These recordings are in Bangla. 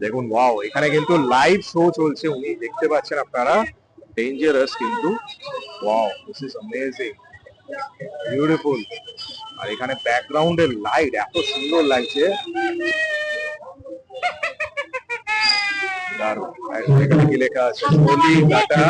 দেখুন ওয়াও, এখানে কিন্তু লাইভ শো চলছে, উনি দেখতে পাচ্ছেন আপনারা, ডেঞ্জারাস কিন্তু। Wow, this is amazing, beautiful. আর এখানে ব্যাকগ্রাউন্ডের লাইট এত সুন্দর লাগছে, দারুণ। আর এখানে কি লেখা আছে, হোলি টাটা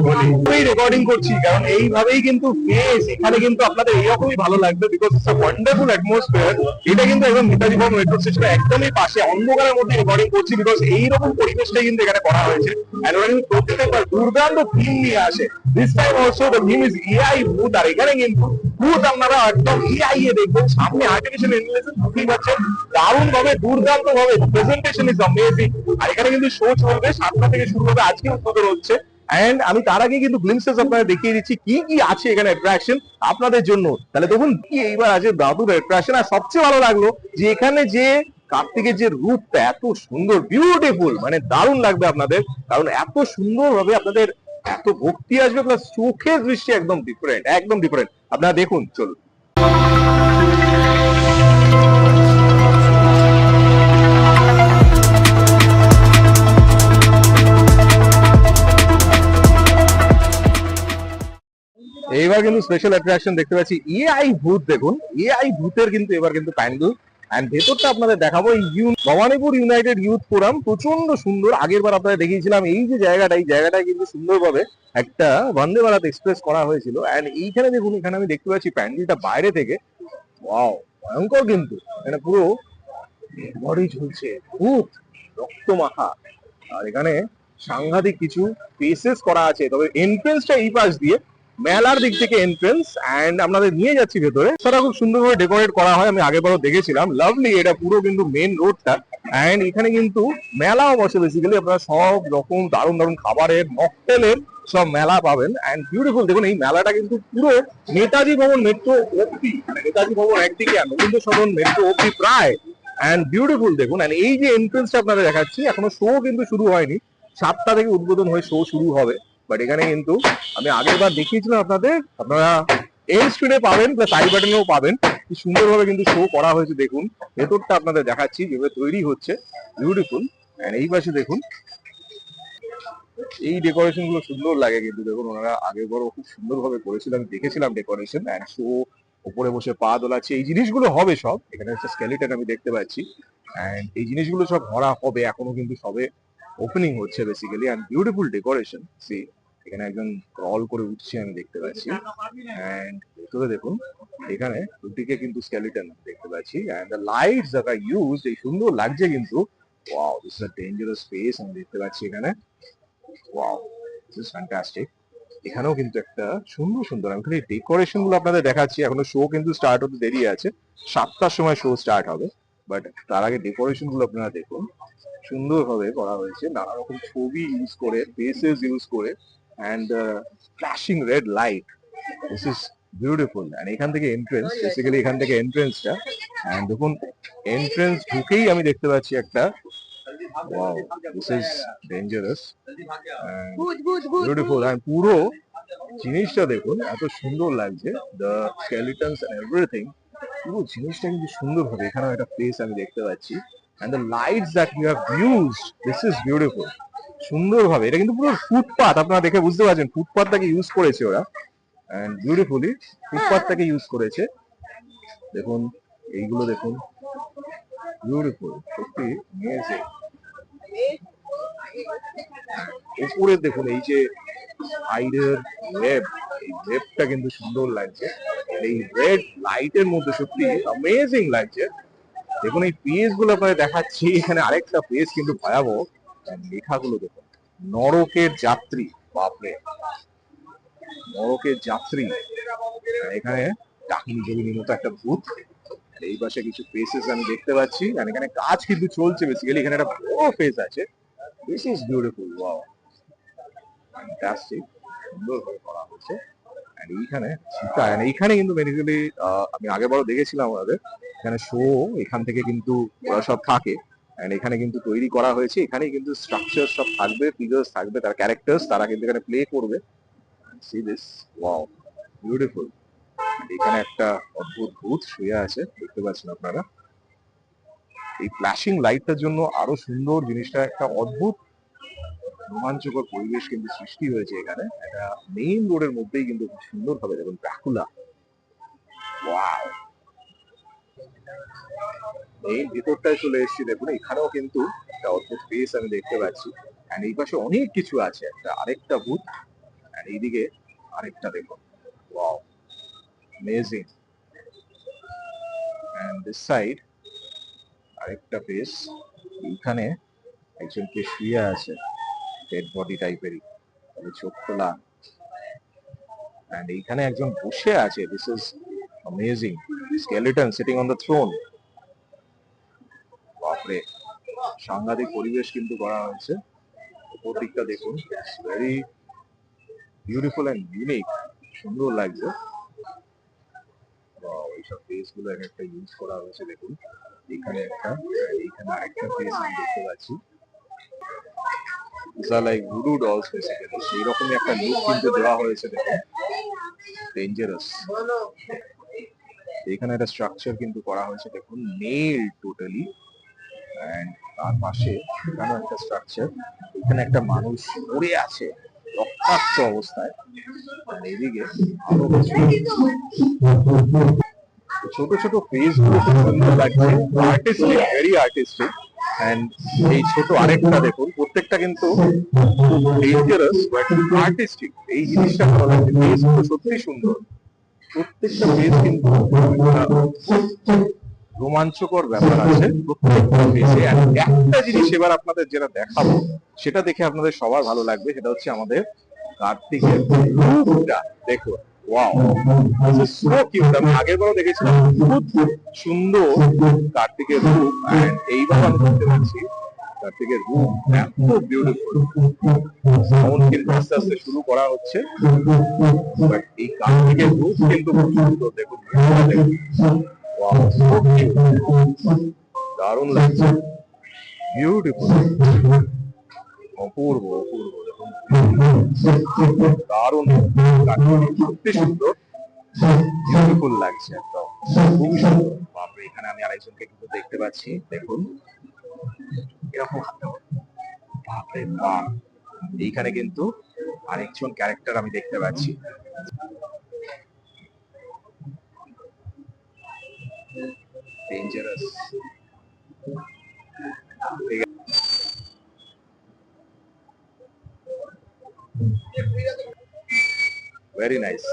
হোলি। আমি রেকর্ডিং করছি কারণ এইভাবেই কিন্তু বেশ, এখানে কিন্তু আপনাদের এইরকমই ভালো লাগবে, because it's a wonderful atmosphere. এটা কিন্তু একদম নেতাজি ভবন মেট্রো স্টেশনের একদমই পাশে, অন্ধকারের মধ্যে রেকর্ডিং করছি, বিকজ এইরকম পরিবেশটাই কিন্তু এখানে করা হয়েছে। আর ওরা কিন্তু প্রত্যেকবার দুর্দান্ত থিম নিয়ে আসে। This time also the theme is AI ভূত। আর এখানে কিন্তু ভূত আপনারা একদম এআই এ দেখবেন, সামনে আর্টিফিশিয়াল ইন্টেলিজেন্স, বুঝতেই পারছেন দারুণ ভাবে, দুর্দান্ত ভাবে, প্রেজেন্টেশন ইজ অ্যামেজিং। আর এখানে কিন্তু শো চলবে 7টা থেকে শুরু হবে, আজকে উদ্বোধন হচ্ছে। এন্ড আমি তার আগে কিন্তু গ্লিমসেস আপনাদের দেখিয়ে দিচ্ছি কি কি আছে এখানে অ্যাট্রাকশন আপনাদের জন্য। তাহলে দেখুন কি এইবার আছে দাদুর অ্যাট্রাকশন। আর সবচেয়ে ভালো লাগলো যে এখানে যে কার্তিকের যে রূপটা এত সুন্দর, বিউটিফুল, মানে দারুণ লাগবে আপনাদের, কারণ এত সুন্দর ভাবে আপনাদের এত ভক্তি আসবে, প্লাস চোখের দৃষ্টি একদম ডিফারেন্ট, একদম ডিফারেন্ট। আপনারা দেখুন, চলুন। এইবার কিন্তু স্পেশাল অ্যাট্রাকশন দেখতে পাচ্ছি এআই ভূত। দেখুন এআই ভূতের কিন্তু এবার কিন্তু প্যান্ডেল, এন্ড ভেতরটা আপনাদের দেখাবো। ভবানীপুর ইউনাইটেড ইউথ ফোরাম, প্রচন্ড সুন্দর। আগের বার আপনাদের দেখিয়েছিলাম এই যে জায়গাটা, এই জায়গাটায় কিন্তু সুন্দরভাবে একটা বন্দে ভারত এক্সপ্রেস করা হয়েছিল। এন্ড এইখানে দেখুন, এখানে আমি দেখতে পাচ্ছি প্যান্ডেলটা বাইরে থেকে, ওয়াও, ভয়ঙ্কর কিন্তু। এটা পুরো বডি ঝুলছে, ভূত, রক্তমাখা। আর এখানে সাংঘাতিক কিছু ফেসেস করা আছে, তবে এন্ট্রেন্সটা এই পাশ দিয়ে, মেলার দিক থেকে এন্ট্রেন্স। এন্ড আপনাদের নিয়ে যাচ্ছি ভেতরে, সেটা খুব সুন্দরভাবে ডেকোরেট করা হয়, আমি আগেরবারও দেখেছিলাম, লাভলি। এটা পুরো কিন্তু মেন রোডটা। এন্ড এখানে কিন্তু মেলাও বসে, বেসিক্যালি আপনারা সব রকম দারুণ দারুণ খাবারের, মকটেলের সব মেলা পাবেন। এন্ড বিউটিফুল, দেখুন এই মেলাটা কিন্তু পুরো নেতাজি ভবন মেট্রো অব্দি, মানে নেতাজি ভবন একদিকে আর রবীন্দ্র সদন মেট্রো অব্দি প্রায়। এন্ড বিউটিফুল দেখুন। এন্ড এই যে এন্ট্রেন্সটা আপনাদের দেখাচ্ছি, এখনো শো কিন্তু শুরু হয়নি, 7টা থেকে উদ্বোধন হয়ে শো শুরু হবে। বাট এখানে কিন্তু আমি আগের বার দেখিয়েছিলাম আপনাদের, আপনারা এন্ড স্ক্রিনে পাবেন, প্লাস আই বাটনেও পাবেন, কি সুন্দরভাবে কিন্তু শো করা হয়েছে। দেখুন ভেতরটা আপনাদের দেখাচ্ছি যেভাবে তৈরি হচ্ছে, বিউটিফুল। এন্ড এই পাশে দেখুন, এই ডেকোরেশন গুলো সুন্দর লাগে কিন্তু। দেখুন ওনারা আগের বারও খুব সুন্দরভাবে করেছিল, আমি দেখেছিলাম ডেকোরেশন। এন্ড শো, উপরে বসে পা দোলাচ্ছে, এই জিনিসগুলো হবে সব। এখানে হচ্ছে স্কেলিটন আমি দেখতে পাচ্ছি। এন্ড এই জিনিসগুলো সব ভরা হবে, এখনো কিন্তু সবে ওপেনিং হচ্ছে basically. And beautiful decoration. See, এখানে একজন ক্রল করে উঠছে আমি দেখতে পাচ্ছি। এন্ড ভেতরে দেখুন, এখানে দুদিকে কিন্তু স্কেলিটন দেখতে পাচ্ছি। And the lights that are used, এই সুন্দর লাগছে কিন্তু। Wow, this is a dangerous space আমি দেখতে পাচ্ছি এখানে। Wow, this is fantastic. এখানেও কিন্তু একটা সুন্দর সুন্দর, আমি খালি ডেকোরেশন গুলো আপনাদের দেখাচ্ছি, এখনো শো কিন্তু স্টার্ট হতে দেরি আছে, 7টার সময় শো স্টার্ট হবে। বাট তার আগে ডেকোরেশন গুলো আপনারা দেখুন, সুন্দরভাবে করা হয়েছে, নানা রকম ছবি ইউজ করে, ফেসেস ইউজ করে, and flashing red light, this is beautiful. And এখান থেকে এন্ট্রেন্স, বেসিক্যালি এখান থেকে এন্ট্রেন্সটা। অ্যান্ড দেখুন এন্ট্রেন্স ঢুকেই আমি দেখতে পাচ্ছি একটা, wow, this is dangerous, beautiful. And পুরো জিনিসটা দেখুন এত সুন্দর লাগছে, দ্য স্কেলিটনস এন্ড এভরিথিং, পুরো জিনিসটা কিন্তু সুন্দর হবে। এখানেও একটা প্লেস আমি দেখতে পাচ্ছি। And the lights that you have used, this is beautiful, সুন্দরভাবে। এটা কিন্তু পুরো ফুটপাথ, আপনারা দেখে বুঝতে পারছেন ফুটপাথটাকে ইউজ করেছে ওরা। এন্ড বিউটিফুলি ফুটপাথটাকে ইউজ করেছে। দেখুন এইগুলো দেখুন, বিউটিফুল, সত্যি অ্যামেজিং। উপরে দেখুন এই যে সাইডের ওয়েব, এই ওয়েবটা কিন্তু সুন্দর লাগছে। এই রেড লাইটের মধ্যে সত্যি অ্যামেজিং লাগছে। দেখুন এই পেজ গুলো আপনাদের দেখাচ্ছি, এখানে আরেকটা পেজ কিন্তু ভয়াবহ। লেখাগুলো দেখুন, নরকের যাত্রী, বাপরে, নরকের যাত্রী। এখানে ডাকিনী যোগিনীর মতো একটা ভূত। এই পাশে কিছু ফেসেস আমি দেখতে পাচ্ছি। এখানে কাজ কিন্তু চলছে বেসিক্যালি, এখানে একটা বড় ফেস আছে। This is beautiful, wow, fantastic, সুন্দরভাবে করা হয়েছে। আর এইখানে সীতা, এইখানে কিন্তু বেসিক্যালি আমি আগেরবারও দেখেছিলাম ওদের এখানে শো, এখান থেকে কিন্তু ওরা সব থাকে। এন্ড এখানে কিন্তু তৈরি করা হয়েছে, এখানেই কিন্তু স্ট্রাকচার সব থাকবে, ফিগার্স থাকবে, তার ক্যারেক্টার্স, তারা কিন্তু এখানে প্লে করবে। C this, wow, beautiful. এখানে একটা অদ্ভুত ভূত শুয়ে আছে, দেখতে পাচ্ছেন আপনারা। এই ফ্ল্যাশিং লাইটটার জন্য আরো সুন্দর জিনিসটা, একটা অদ্ভুত রোমাঞ্চকর পরিবেশ কিন্তু সৃষ্টি হয়েছে এখানে। একটা মেইন রোডের মধ্যেই কিন্তু খুব সুন্দর ভাবে দেখুন ড্রাকুলা। ওয়াও, এই ভিতরটায় চলে এসেছি, দেখুন এখানেও কিন্তু একটা অদ্ভুত ফেস আমি দেখতে পাচ্ছি। এন্ড এই পাশে অনেক কিছু আছে, একটা আরেকটা ভূত, এন্ড এইদিকে আরেকটা দেখুন। Wow, amazing. And this side আরেকটা ফেস, এইখানে একজনকে শুয়ে আছে, ডেড বডি টাইপেরই, চোখ খোলা। এন্ড এইখানে একজন বসে আছে, this is amazing, skeleton sitting on the throne. বাপরে, সাংঘাতিক পরিবেশ কিন্তু করা হয়েছে। উপর দিকটা দেখুন, ভেরি বিউটিফুল এন্ড ইউনিক, সুন্দর লাগছে। এইসব ফেস গুলো একটা ইউজ করা হয়েছে, দেখুন এখানে একটা, এইখানে আরেকটা ফেস আমি দেখতে পাচ্ছি। লাইক ভুডু ডলস বেসিক্যালি, সেই রকমই একটা লুক কিন্তু দেওয়া হয়েছে, দেখুন ডেঞ্জারাস। এখানে একটা স্ট্রাকচার কিন্তু করা হয়েছে, দেখুন নেল টোটালি। এন্ড তার পাশে এখানে একটা স্ট্রাকচার, এখানে একটা মানুষ পড়ে আছে রক্তাক্ত অবস্থায়। এদিকে আরো ছোট ছোট ফেস গুলো খুব সুন্দর লাগছে, আর্টিস্টিক, ভেরি আর্টিস্টিক। এন্ড এই ছোট আরেকটা দেখুন, প্রত্যেকটা কিন্তু ডেঞ্জারাস বাট আর্টিস্টিক, এই জিনিসটা ভালো লাগছে। ফেস গুলো সত্যি সুন্দর, প্রত্যেকটা ফেস কিন্তু রোমাঞ্চকর ব্যাপার আছে প্রত্যেকটা ফেসে। একটা জিনিস এবার আপনাদের যেটা দেখাবো, সেটা দেখে আপনাদের সবার ভালো লাগবে, সেটা হচ্ছে আমাদের কার্তিকের রূপটা দেখুন। Wow, so cute. আমি আগের বারও দেখেছিলাম খুব সুন্দর কার্তিকের রূপ, এন্ড এইবার আমি দেখতে পাচ্ছি কার্তিকের রূপ এত বিউটিফুল। সাউন্ড কিন্তু আস্তে আস্তে শুরু করা হচ্ছে, বাট এই কার্তিকের রূপ কিন্তু খুব সুন্দর, দেখুন ওয়াও, সো কিউট, দারুণ লাগছে, বিউটিফুল, অপূর্ব অপূর্ব, দেখুন দারুণ, সত্যি সুন্দর, বিউটিফুল লাগছে একদম, খুবই সুন্দর। বাপরে, এখানে আমি আরেকজনকে কিন্তু দেখতে পাচ্ছি, দেখুন এরকম হাতে, বাপরে বাপ, এইখানে কিন্তু আরেকজন ক্যারেক্টার আমি দেখতে পাচ্ছি। Dangerous, very nice.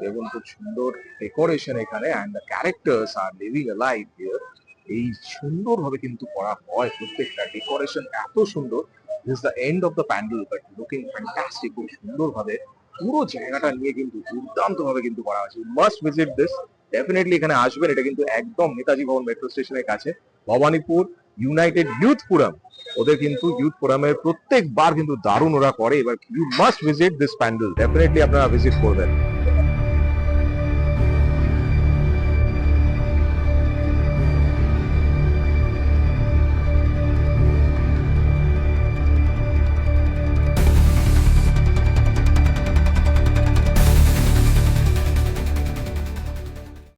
দেখুন খুব সুন্দর ডেকোরেশন এখানে, and the characters are living alive here. এই সুন্দর ভাবে কিন্তু করা হয়, প্রত্যেকটা ডেকোরেশন এত সুন্দর। This is the end of the pandal, but looking fantastic, খুব সুন্দর ভাবে পুরো জায়গাটা নিয়ে কিন্তু দুর্দান্ত ভাবে কিন্তু করা হয়েছে। মাস্ট ভিজিট দিস, ডেফিনেটলি এখানে আসবেন। এটা কিন্তু একদম নেতাজি ভবন মেট্রো স্টেশনের কাছে, ভবানীপুর ইউনাইটেড ইউথ ফোরাম। ওদের কিন্তু ইউথ ফোরামের প্রত্যেকবার কিন্তু দারুণ ওরা করে। এবার you must visit this pandal, definitely আপনারা ভিজিট করবেন।